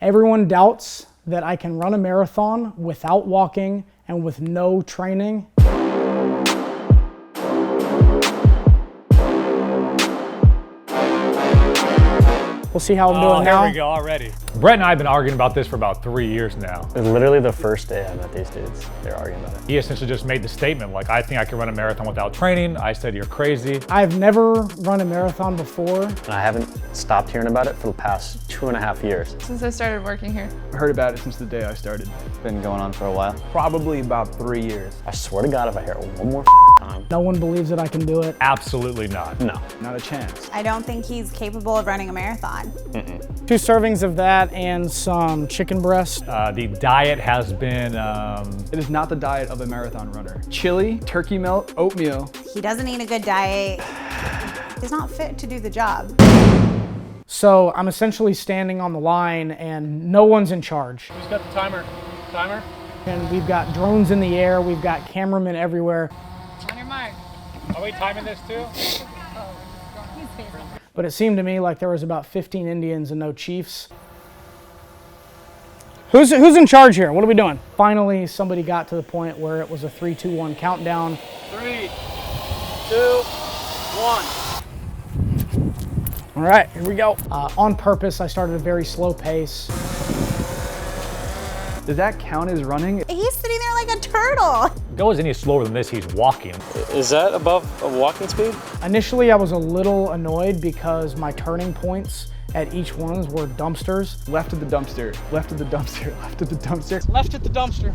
Everyone doubts that I can run a marathon without walking and with no training. We'll see how I'm doing now. Here we go already. Brett and I have been arguing about this for about 3 years now. It was literally the first day I met these dudes. They were arguing about it. He essentially just made the statement, like, I think I can run a marathon without training. I said, you're crazy. I've never run a marathon before. And I haven't stopped hearing about it for the past 2.5 years. Since I started working here. I heard about it since the day I started. Been going on for a while. Probably about 3 years. I swear to God, if I hear it one more time. No one believes that I can do it. Absolutely not. No. Not a chance. I don't think he's capable of running a marathon. 2 servings of that and some chicken breast. The diet has been, It is not the diet of a marathon runner. Chili, turkey melt, oatmeal. He doesn't eat a good diet. He's not fit to do the job. So I'm essentially standing on the line and no one's in charge. Who's got the timer? Timer? And we've got drones in the air, we've got cameramen everywhere. On your mark. Are we timing this too? But it seemed to me like there was about 15 Indians and no chiefs. Who's in charge here? What are we doing? Finally, somebody got to the point where it was a 3, 2, 1 countdown. 3, 2, 1. All right, here we go. On purpose, I started a very slow pace. Does that count as running? He's sitting there like a turtle. Goes any slower than this, he's walking. Is that above a walking speed? Initially, I was a little annoyed because my turning points at each one were dumpsters. Left of the dumpster, left of the dumpster, left of the dumpster. Left at the dumpster.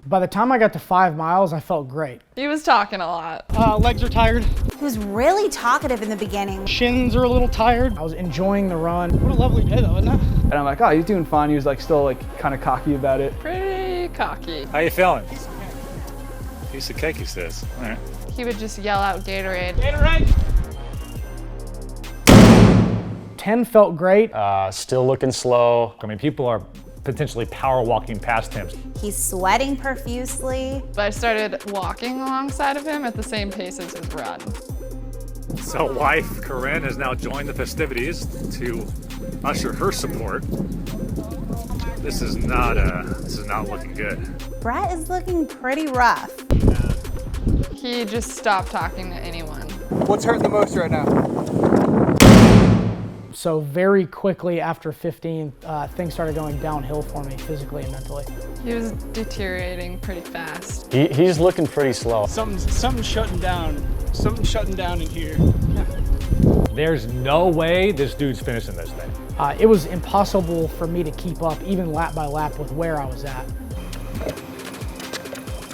By the time I got to 5 miles, I felt great. He was talking a lot. Legs are tired. He was really talkative in the beginning. Shins are a little tired. I was enjoying the run. What a lovely day though, isn't it? And I'm like, oh, he's doing fine. He was like still like kind of cocky about it. Pretty cocky. How you feeling? Piece of cake, he says. All right. He would just yell out Gatorade. Gatorade! 10 felt great. Still looking slow. I mean, people are potentially power walking past him. He's sweating profusely. But I started walking alongside of him at the same pace as his run. So wife Corinne has now joined the festivities to usher her support. This is not looking good. Brett is looking pretty rough. He just stopped talking to anyone. What's hurting the most right now? So very quickly after 15, things started going downhill for me physically and mentally. He was deteriorating pretty fast. He's looking pretty slow. Something's shutting down. Something's shutting down in here. There's no way this dude's finishing this thing. It was impossible for me to keep up, even lap by lap, with where I was at.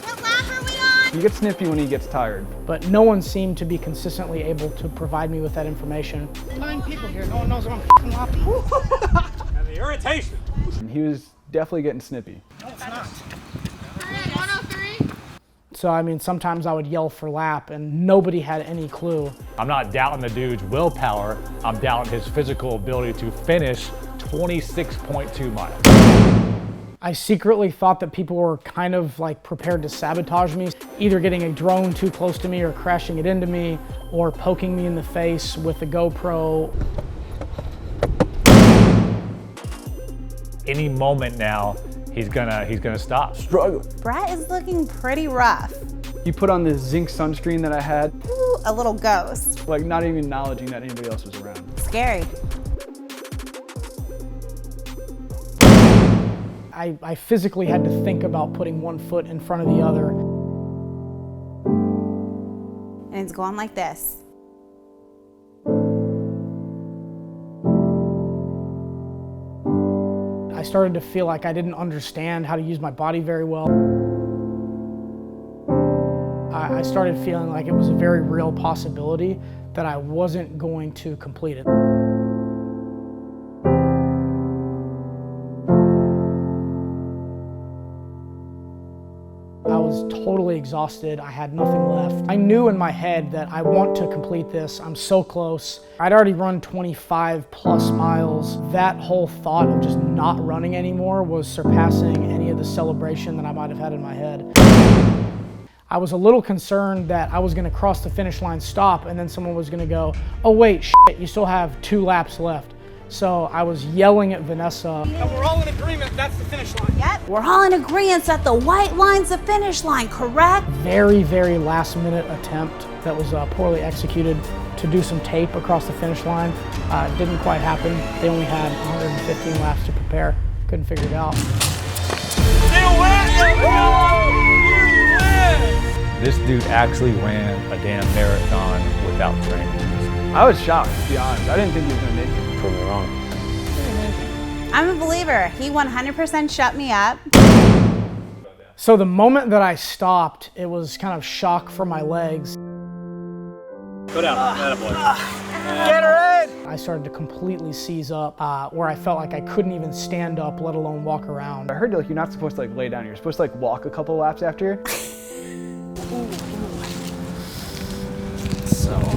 What lap are we on? He gets snippy when he gets tired. But no one seemed to be consistently able to provide me with that information. 9 people here, no one knows what I'm lapping. And the irritation. And he was definitely getting snippy. No, it's not. 103? So, I mean, sometimes I would yell for lap and nobody had any clue. I'm not doubting the dude's willpower. I'm doubting his physical ability to finish 26.2 miles. I secretly thought that people were kind of like prepared to sabotage me, either getting a drone too close to me or crashing it into me or poking me in the face with a GoPro. Any moment now, he's gonna stop. Struggle. Brett is looking pretty rough. He put on this zinc sunscreen that I had, Ooh, a little ghost. like not even acknowledging that anybody else was around. Scary. I physically had to think about putting one foot in front of the other. And it's going like this. I started to feel like I didn't understand how to use my body very well. I started feeling like it was a very real possibility that I wasn't going to complete it. I was totally exhausted. I had nothing left. I knew in my head that I want to complete this. I'm so close. I'd already run 25 plus miles. That whole thought of just not running anymore was surpassing any of the celebration that I might have had in my head. I was a little concerned that I was gonna cross the finish line, stop, and then someone was gonna go, oh wait, shit, you still have 2 laps left. So I was yelling at Vanessa. And we're all in agreement that's the finish line. Yep. We're all in agreement that the white line's the finish line, correct? Very, very last minute attempt that was poorly executed to do some tape across the finish line. It didn't quite happen. They only had 115 laps to prepare. Couldn't figure it out. This dude actually ran a damn marathon without training. I was shocked, to be honest. I didn't think he was gonna make it. Prove me wrong. I'm a believer. He 100% shut me up. So the moment that I stopped, it was kind of shock for my legs. Go down. Get her in! I started to completely seize up, where I felt like I couldn't even stand up, let alone walk around. I heard like you're not supposed to like lay down. You're supposed to like walk a couple laps after.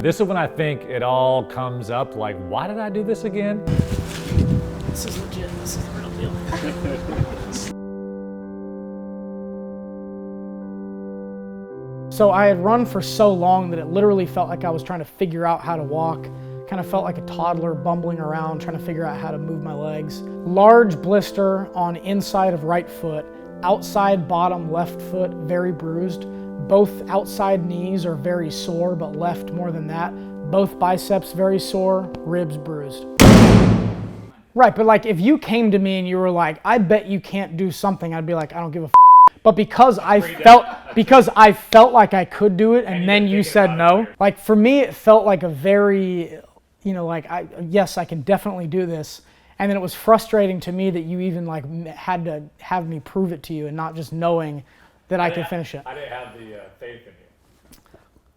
This is when I think it all comes up, like, why did I do this again? This is legit. This is the real deal. So I had run for so long that it literally felt like I was trying to figure out how to walk. Kind of felt like a toddler bumbling around trying to figure out how to move my legs. Large blister on inside of right foot, outside bottom left foot very bruised. Both outside knees are very sore, but left more than that. Both biceps very sore, ribs bruised. Right, but like if you came to me and you were like, I bet you can't do something, I'd be like, I don't give a f. But because I felt like I could do it and then you said no, like for me it felt like a very, you know, like yes, I can definitely do this. And then it was frustrating to me that you even like had to have me prove it to you and not just knowing that I could finish it. I didn't have the faith in you.